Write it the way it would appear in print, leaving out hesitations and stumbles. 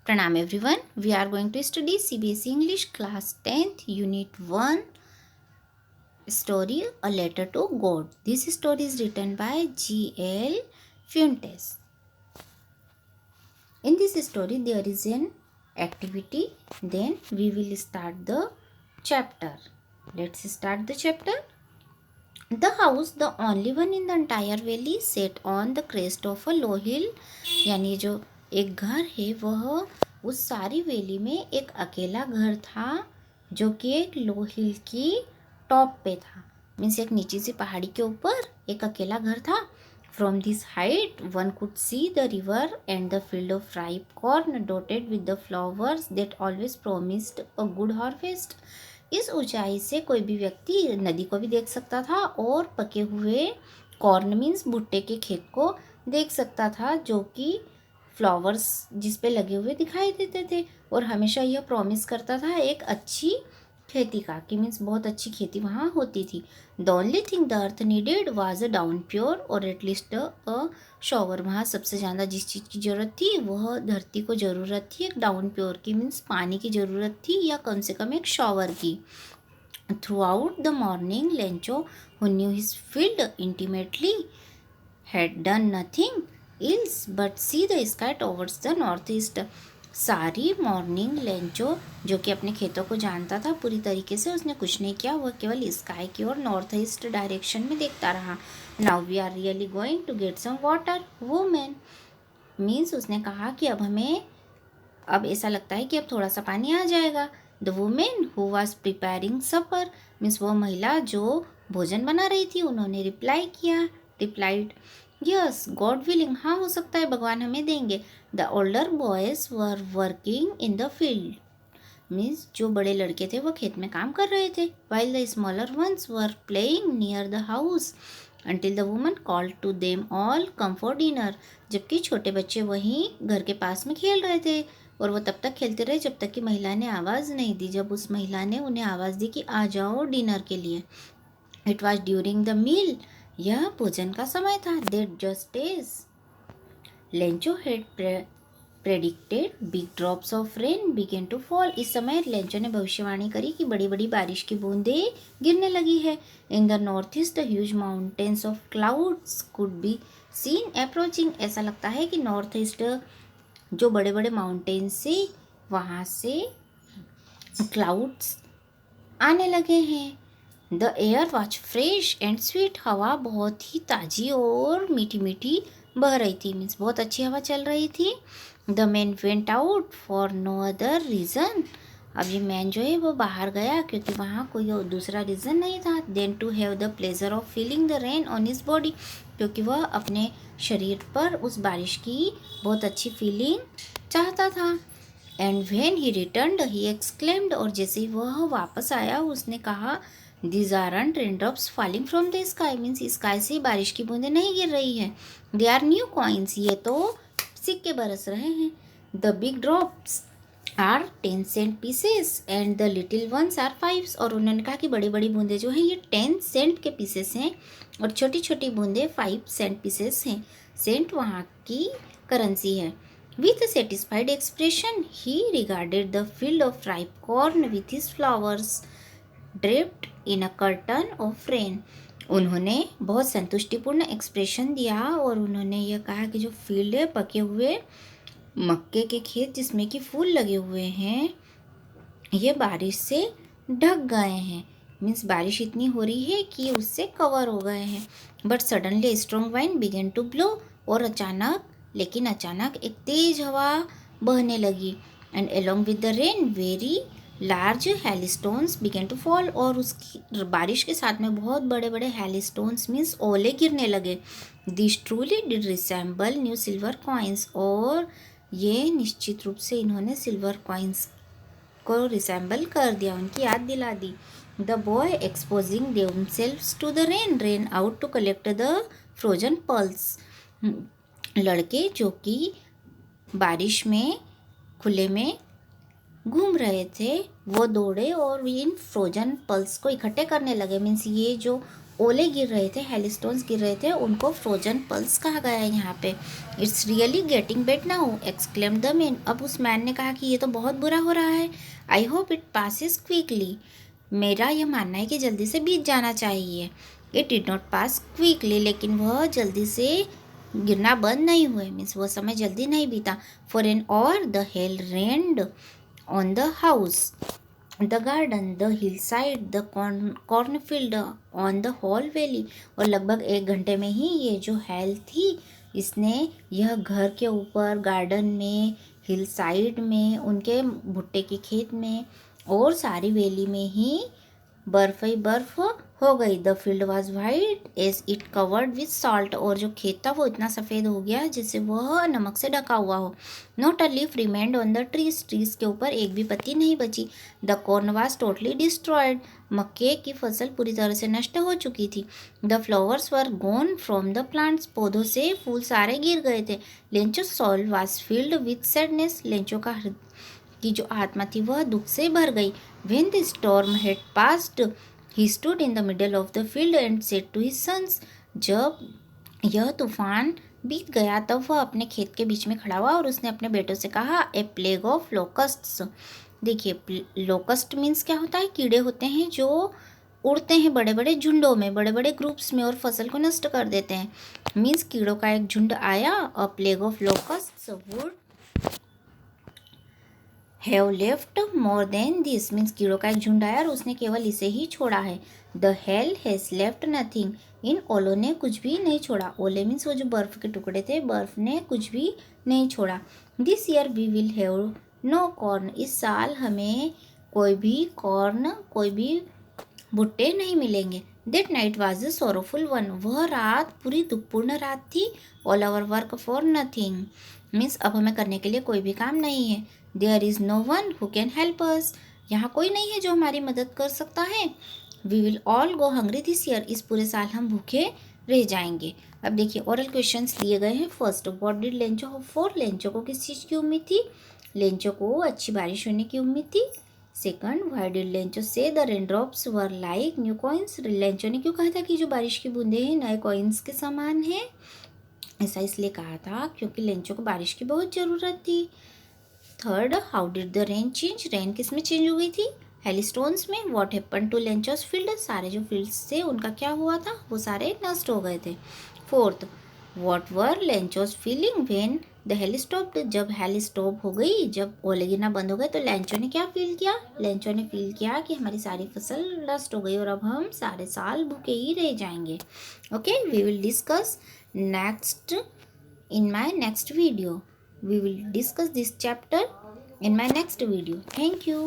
Pranam everyone. We are going to study CBSE English class 10th Unit 1 story A Letter to God. This story is written by G.L. Fuentes. In this story there is an activity. Then we will start the chapter. Let's start the chapter. The house, the only one in the entire valley, sat on the crest of a low hill. यानी जो एक घर है वह उस सारी valley में एक अकेला घर था जो कि एक लो हिल की टॉप पे था. मीन्स एक नीची सी पहाड़ी के ऊपर एक अकेला घर था. From this height one could see the river and the field of ripe corn dotted with the flowers that always promised a good harvest. इस ऊंचाई से कोई भी व्यक्ति नदी को भी देख सकता था और पके हुए कॉर्न मीन्स भुट्टे के खेत को देख सकता था जो कि फ्लावर्स जिस पे लगे हुए दिखाई देते थे और हमेशा यह प्रॉमिस करता था एक अच्छी खेती का कि मीन्स बहुत अच्छी खेती वहाँ होती थी. The only thing the earth needed was a down pure और एटलीस्ट अ शॉवर. वहाँ सबसे ज़्यादा जिस चीज़ की ज़रूरत थी वह धरती को ज़रूरत थी एक डाउन प्योर की मीन्स पानी की ज़रूरत थी या कम से कम एक शॉवर की. Through out the morning Lencho who knew his field intimately had done nothing else but see the sky towards the north east. सारी मॉर्निंग लेंचो जो कि अपने खेतों को जानता था पूरी तरीके से उसने कुछ नहीं किया. वह केवल स्काई की ओर नॉर्थ ईस्ट डायरेक्शन में देखता रहा. Now we are really going to get some water women. Means उसने कहा कि अब ऐसा लगता है कि अब थोड़ा सा पानी आ जाएगा. The women who was preparing supper means वो महिला जो भोजन बना रही थी उन्होंने रिप्लाइड यस गॉड विलिंग. हाँ हो सकता है भगवान हमें देंगे. The older boys were working in the field means जो बड़े लड़के थे वो खेत में काम कर रहे थे. While the smaller ones were playing near the house until the woman called to them all come for dinner. जबकि छोटे बच्चे वहीं घर के पास में खेल रहे थे और वो तब तक खेलते रहे जब तक कि महिला ने आवाज़ नहीं दी. जब उस महिला ने उन्हें आवाज़ दी कि आ जाओ डिनर के लिए. It was during the meal. यह भोजन का समय था. That just is Lencho had predicted big drops of rain began to fall. इस समय लेंचो ने भविष्यवाणी करी कि बड़ी बड़ी बारिश की बूंदें गिरने लगी है. In the north east huge mountains of clouds could be seen approaching. ऐसा लगता है कि नॉर्थ ईस्ट जो बड़े बड़े माउंटेन्स से वहाँ से क्लाउड्स आने लगे हैं. The air was fresh and sweet. हवा बहुत ही ताज़ी और मीठी मीठी बह रही थी. मीन्स बहुत अच्छी हवा चल रही थी. The man went out for no other reason. अब ये मैन जो है वो बाहर गया क्योंकि वहाँ कोई और दूसरा रीज़न नहीं था. Then to have the pleasure of feeling the rain on his body. क्योंकि वह अपने शरीर पर उस बारिश की बहुत अच्छी फीलिंग चाहता था. And when he returned he exclaimed. और जैसे ही वह वापस आया उसने कहा These aren't raindrops falling from the sky. Means sky से बारिश की बूंदें नहीं गिर रही हैं. They are new coins. ये तो सिक्के बरस रहे हैं. The big drops are 10 cent pieces and the little ones are 5. और उन्होंने कहा कि बड़ी बड़ी बूंदें जो हैं ये 10 सेंट के पीसेस हैं और छोटी छोटी बूंदें 5 सेंट पीसेस हैं. सेंट वहाँ की करेंसी है. With a satisfied expression he regarded the field of ripe corn with his flowers draped in a curtain of rain. उन्होंने बहुत संतुष्टिपूर्ण एक्सप्रेशन दिया और उन्होंने यह कहा कि जो फील्ड है पके हुए मक्के के खेत जिसमें कि फूल लगे हुए हैं ये बारिश से ढक गए हैं. मीन्स बारिश इतनी हो रही है कि उससे कवर हो गए हैं. But suddenly strong wind began to blow. और अचानक एक तेज हवा बहने लगी. And along with the rain very large hailstones began to fall. और उसकी बारिश के साथ में बहुत बड़े बड़े हेलस्टोन्स मीन्स ओले गिरने लगे. This truly did resemble new silver coins. और ये निश्चित रूप से इन्होंने सिल्वर कॉइन्स को रिसेंबल कर दिया, उनकी याद दिला दी. The boy exposing themselves to the rain ran out to collect the frozen pearls. लड़के जो कि बारिश में खुले में घूम रहे थे वो दौड़े और इन फ्रोजन पल्स को इकट्ठे करने लगे. मीन्स ये जो ओले गिर रहे थे, हेलस्टोन्स गिर रहे थे, उनको फ्रोजन पल्स कहा गया है यहाँ पे। It's really getting bed now exclaimed the man. अब उस मैन ने कहा कि ये तो बहुत बुरा हो रहा है। I hope it passes quickly. मेरा यह मानना है कि जल्दी से बीत जाना चाहिए। It did not pass quickly, लेकिन वह जल्दी से गिरना बंद नहीं हुए, मीन्स वह समय जल्दी नहीं बीता। For an hour the hail rained on the house, the garden, the hill side, the cornfield, on the whole valley. और लगभग 1 घंटे में ही ये जो हेल थी, इसने यह घर के ऊपर, गार्डन में, हिल साइड में, उनके भुट्टे के खेत में और सारी वैली में ही बर्फ ही बर्फ हो गई। The field was white as it covered with salt. और जो खेत था वो इतना सफ़ेद हो गया जिससे वह नमक से ढका हुआ हो। Not a leaf remained on the trees. Trees के ऊपर एक भी पत्ती नहीं बची। The corn was totally destroyed. मक्के की फसल पूरी तरह से नष्ट हो चुकी थी। The flowers were gone from the plants. पौधों से फूल सारे गिर गए थे। Lencho soul was filled with sadness. Lencho की जो आत्मा थी वह दुख से भर गई। When the storm had passed, he stood in the middle of the field and said to his sons, जब यह तूफान बीत गया तब वह अपने खेत के बीच में खड़ा हुआ और उसने अपने बेटों से कहा, ए प्लेग ऑफ लोकस्ट्स। देखिए, लोकस्ट मीन्स क्या होता है? कीड़े होते हैं जो उड़ते हैं बड़े बड़े झुंडों में, बड़े बड़े ग्रुप्स में और फसल को नष्ट कर देते हैं। मीन्स कीड़ों का एक झुंड आया। A plague of locusts would have left more than this. Means कीड़ों का एक झुंड आया और उसने केवल इसे ही छोड़ा है। The hail has left nothing. इन ओलों ने कुछ भी नहीं छोड़ा। ओले मीन्स वो जो बर्फ़ के टुकड़े थे, बर्फ़ ने कुछ भी नहीं छोड़ा। This year we will have no corn. इस साल हमें कोई भी कॉर्न, कोई भी भुट्टे नहीं मिलेंगे। That night was a sorrowful one. वह रात पूरी दुखपूर्ण रात थी। All our work for nothing. Means अब हमें करने के लिए कोई भी काम नहीं है। There is no one who can help us. यहाँ कोई नहीं है जो हमारी मदद कर सकता है। We will all go hungry this year. इस पूरे साल हम भूखे रह जाएंगे। अब देखिए, ओरल क्वेश्चंस लिए गए हैं। First, what did Lencho hope for. Lencho को किस चीज़ की उम्मीद थी? लेंचो को अच्छी बारिश होने की उम्मीद थी। सेकंड, व्हाई डिड लेंचो से the raindrops were like new coins. Lencho ने क्यों कहा था कि जो बारिश की बूंदें नए कॉइन्स के समान हैं? ऐसा इसलिए कहा था क्योंकि लेंचो को बारिश की बहुत ज़रूरत थी। Third, how did the rain change. Rain किस में चेंज हो गई थी? हेलिस्टोन्स में। What happen to Lencho's field. सारे जो फील्ड्स थे उनका क्या हुआ था? वो सारे नष्ट हो गए थे। Fourth, what were Lencho's feeling when the hail stopped. जब हेल स्टॉप हो गई, जब ओले गिरना बंद हो गए, तो लेंचो ने क्या फील किया? लेंचो ने फील किया कि हमारी सारी फसल नष्ट हो गई और अब हम सारे साल भूखे ही रह जाएंगे। Okay, we will discuss next in my next video. We will discuss this chapter in my next video. Thank you.